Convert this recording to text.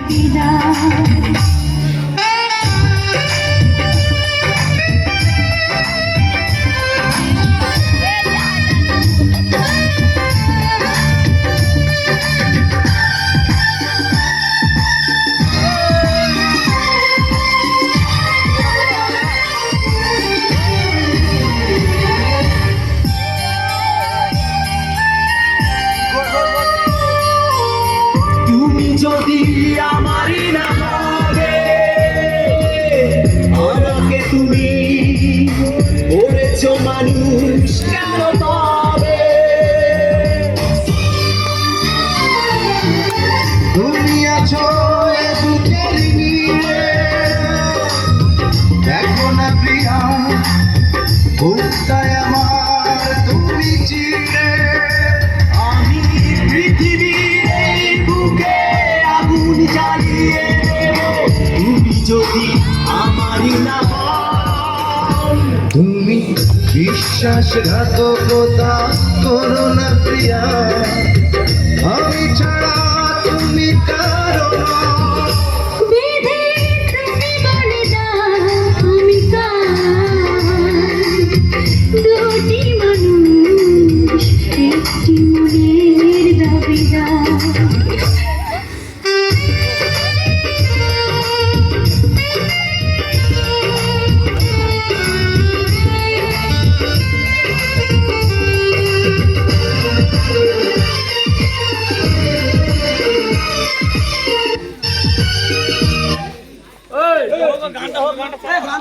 কিনা। যদি আমারই না হবে, আমাকে তুমি করেছো মানুষ কেন তবে? তুমি আছো বুকের নিয়ে, দেখো না প্রিয়া বুকটায় আমার তুমি চিরে। আমি পৃথিবীর বুকে আগুন জ্বালিয়ে দেব, তুমি যদি আমারই না হও। তুমি বিশ্বাসঘাতকতা করো না প্রিয়া।